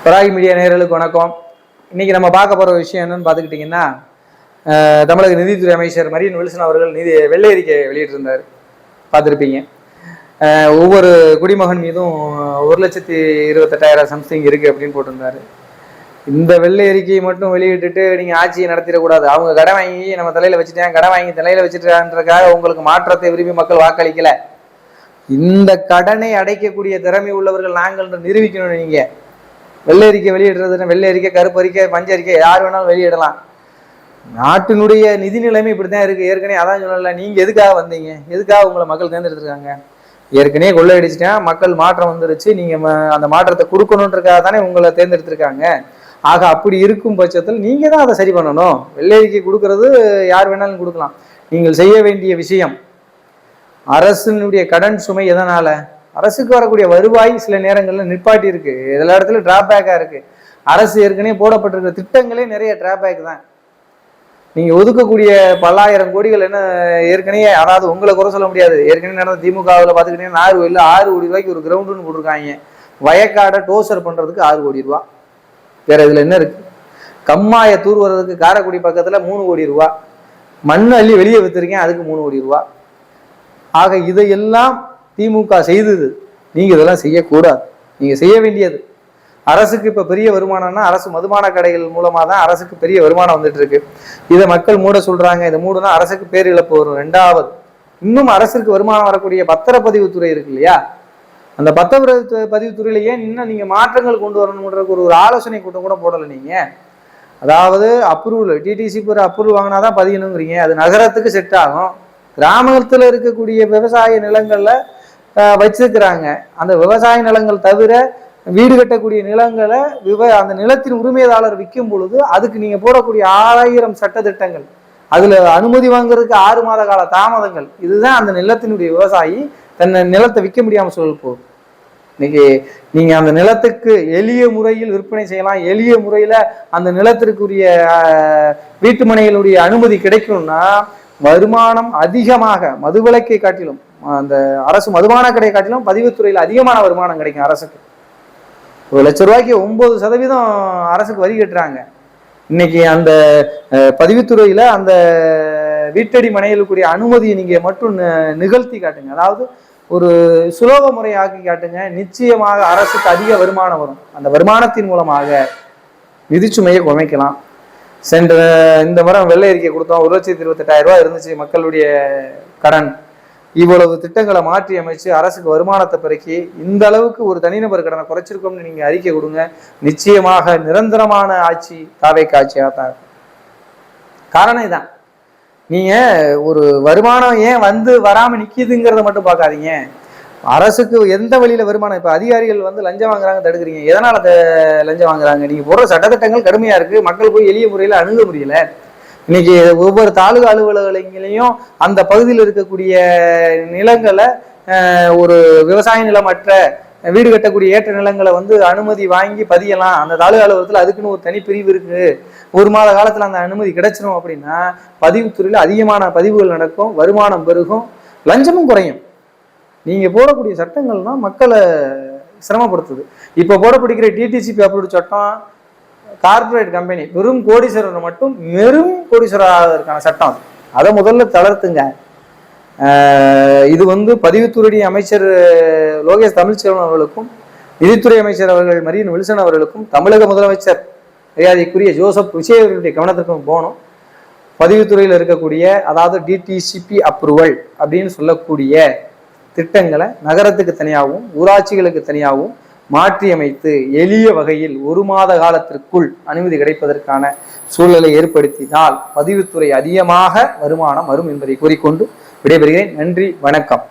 பராகி media நேயர்களுக்கு வணக்கம். இன்னைக்கு நம்ம பார்க்க போற விஷயம் என்னன்னு பார்த்துக்கிட்டிங்கன்னா, தமிழக நிதித்துறை அமைச்சர் மரியன் வில்சன் அவர்கள் வெள்ளை அறிக்கை வெளியிட்டிருந்தார், பார்த்துருப்பீங்க. ஒவ்வொரு குடிமகன் மீதும் 1,28,000 சம்திங் இருக்கு அப்படின்னு போட்டிருந்தாரு. இந்த வெள்ளை அறிக்கையை மட்டும் வெளியிட்டுட்டு நீங்க ஆட்சியை நடத்திடக்கூடாது. அவங்க கடன் வாங்கி நம்ம தலையில வச்சுட்டாங்க, கடன் வாங்கி தலையில வச்சுட்டான்றதுக்காக உங்களுக்கு மாற்றத்தை விரும்பி மக்கள் வாக்களிக்கல. இந்த கடனை அடைக்கக்கூடிய திறமை உள்ளவர்கள் நாங்கள் நிரூபிக்கணும். நீங்க வெள்ளை அறிக்கை வெளியிடுறதுன்னு வெள்ளை அறிக்கை, கருப்பு அறிக்கை, பஞ்ச அறிக்கை யார் வேணாலும் வெளியிடலாம். நாட்டினுடைய நிதி நிலைமை இப்படித்தான் இருக்கு. ஏற்கனவே அதான் சொல்லல, நீங்க எதுக்காக வந்தீங்க, எதுக்காக உங்களை மக்கள் தேர்ந்தெடுத்திருக்காங்க? ஏற்கனவே கொள்ளையடிச்சிட்டேன், மக்கள் மாற்றம் வந்துருச்சு, நீங்க அந்த மாற்றத்தை கொடுக்கணுன்றதுக்காக தானே உங்களை தேர்ந்தெடுத்திருக்காங்க. ஆக அப்படி இருக்கும் பட்சத்தில் நீங்க தான் அதை சரி பண்ணணும். வெள்ளை அறிக்கை கொடுக்கறது யார் வேணாலும் கொடுக்கலாம். நீங்கள் செய்ய வேண்டிய விஷயம், அரசினுடைய கடன் சுமை எதனால, அரசுக்கு வரக்கூடிய வருவாய் சில நேரங்களில் நிற்பாட்டி இருக்கு, எல்லா இடத்துல டிராபேக்கா இருக்கு. அரசு ஏற்கனவே போடப்பட்டிருக்கிற திட்டங்களே நிறைய டிராபேக் தான். நீங்க ஒதுக்கக்கூடிய பல்லாயிரம் கோடிகள் என்ன ஏற்கனவே, அதாவது உங்களை குறை சொல்ல முடியாது, ஏற்கனவே நடந்த திமுகவில் பார்த்துக்கிட்டீங்கன்னா 6 கோடி ரூபாய்க்கு ஒரு கிரவுண்டுன்னு போட்டிருக்காங்க. வயக்காடை டோசர் பண்றதுக்கு 6 கோடி ரூபா. வேற இதுல என்ன இருக்கு? கம்மாயை தூர்வறதுக்கு காரைக்குடி பக்கத்துல 3 கோடி ரூபா. மண் அள்ளி வெளியே வித்துருக்கேன், அதுக்கு 3 கோடி ரூபா. ஆக இதையெல்லாம் திமுக செய்தது. நீங்க இதெல்லாம் செய்யக்கூடாது. நீங்க செய்ய வேண்டியது, அரசுக்கு இப்ப பெரிய வருமானம்னா அரசு மதுபான கடைகள் மூலமா தான் அரசுக்கு பெரிய வருமானம் வந்துட்டு இருக்கு. இதை மக்கள் மூட சொல்றாங்க. இதை மூடனா அரசுக்கு பேர் இழப்பு வரும். ரெண்டாவது, இன்னும் அரசுக்கு வருமானம் வரக்கூடிய பத்திரப்பதிவுத்துறை இருக்கு இல்லையா, அந்த பத்திரப்பதிவுத்துறையில ஏன் இன்னும் நீங்க மாற்றங்கள் கொண்டு வரணும்ன்ற ஒரு ஆலோசனை கூட்டம் கூட போடலை நீங்க. அதாவது அப்ரூவல், டிடிசி அப்ரூவல் வாங்கினாதான் பதியணுங்கிறீங்க. அது நகரத்துக்கு செட் ஆகும். கிராமத்துல இருக்கக்கூடிய விவசாய நிலங்கள்ல வச்சிருக்கிறாங்க. அந்த விவசாய நிலங்கள் தவிர வீடு கட்டக்கூடிய நிலங்களை அந்த நிலத்தின் உரிமையாளர் விற்கும் பொழுது அதுக்கு நீங்க போடக்கூடிய 1000 சட்ட திட்டங்கள், அதுல அனுமதி வாங்குறதுக்கு 6 மாத கால தாமதங்கள், இதுதான் அந்த நிலத்தினுடைய விவசாயி தன்னை நிலத்தை விற்க முடியாம சொல்ல போகுது. இன்னைக்கு நீங்க அந்த நிலத்துக்கு எளிய முறையில் விற்பனை செய்யலாம். எளிய முறையில அந்த நிலத்திற்குரிய வீட்டு மனைகளுடைய அனுமதி கிடைக்கணும்னா வருமானம் அதிகமாக, மதுவிலக்கை காட்டிலும், அந்த அரசு மதுபான கடையை காட்டிலும் பதிவுத்துறையில் அதிகமான வருமானம் கிடைக்கும் அரசுக்கு. 1 லட்ச ரூபாய்க்கு 9% அரசுக்கு வரி கட்டுறாங்க. இன்னைக்கு அந்த பதிவுத்துறையில அந்த வீட்டடி மனைகளுக்குரிய அனுமதியை நீங்க மட்டும் நிகழ்த்தி காட்டுங்க, அதாவது ஒரு சுலோக முறை ஆக்கி காட்டுங்க. நிச்சயமாக அரசுக்கு அதிக வருமானம் வரும். அந்த வருமானத்தின் மூலமாக நிதிச்சுமையை குறைக்கலாம். இந்த முறை வெள்ளை அறிக்கை கொடுத்தோம், 1,28,000 ரூபாய் இருந்துச்சு மக்களுடைய கடன். இவ்வளவு திட்டங்களை மாற்றி அமைச்சு அரசுக்கு வருமானத்தை பெருக்கி இந்த அளவுக்கு ஒரு தனிநபர் கடனை குறைச்சிருக்கோம்னு நீங்க அறிக்கை கொடுங்க. நிச்சயமாக நிரந்தரமான ஆட்சி தாவேக்கு ஆட்சியாக தான் இருக்கும். காரணம் இதான், நீங்க ஒரு வருமானம் ஏன் வராம நிக்குதுங்கிறத மட்டும் பார்க்காதீங்க. அரசுக்கு எந்த வழியில வருமானம், இப்ப அதிகாரிகள் லஞ்சம் வாங்குறாங்க, தடுக்கிறீங்க. எதனால லஞ்சம் வாங்குறாங்க? நீங்க போடுற சட்டத்திட்டங்கள் கடுமையா இருக்கு, மக்கள் போய் எளிய முறையில அணுக முடியல. இன்னைக்கு ஒவ்வொரு தாலுகா அலுவலகங்களையும் அந்த பகுதியில் இருக்கக்கூடிய நிலங்களை, ஒரு விவசாய நிலமற்ற வீடு கட்டக்கூடிய ஏற்ற நிலங்களை அனுமதி வாங்கி பதியலாம். அந்த தாலுகா அலுவலகத்துல அதுக்குன்னு ஒரு தனி பிரிவு இருக்கு. 1 மாத காலத்துல அந்த அனுமதி கிடைச்சிடும் அப்படின்னா பதிவுத்துறையில அதிகமான பதிவுகள் நடக்கும், வருமானம் பெருகும், லஞ்சமும் குறையும். நீங்க போடக்கூடிய சட்டங்கள் தான் மக்களை சிரமப்படுத்துது. இப்ப போடப்படுகிற டிடிசிபி அப்ரூவ்ட் சட்டம், கார்பரேட் கம்பெனி வெறும் கோடீஸ்வரர் மட்டும் வெறும் கோடீஸ்வரருக்கான சட்டம், அதை முதல்ல தளர்த்துங்க. இது பதிவுத்துறை அமைச்சர் லோகேஷ் தமிழ்ச்செல்வன் அவர்களுக்கும், நிதித்துறை அமைச்சர் அவர்கள் மரியன் வில்சன் அவர்களுக்கும், தமிழக முதலமைச்சர் மரியாதைக்குரிய ஜோசப் விஜய் அவர்களுடைய கவனத்திற்கும் போகணும். பதிவுத்துறையில் இருக்கக்கூடிய, அதாவது டிடிசிபி அப்ரூவல் அப்படின்னு சொல்லக்கூடிய திட்டங்களை நகரத்துக்கு தனியாகவும் ஊராட்சிகளுக்கு தனியாகவும் மாற்றி அமைத்து எளிய வகையில் 1 மாத காலத்திற்குள் அனுமதி கிடைப்பதற்கான சூழலை ஏற்படுத்தினால் பதிவுத்துறை அதிகமாக வருமானம் வரும் என்பதை கூறிக்கொண்டு விடைபெறுகிறேன். நன்றி, வணக்கம்.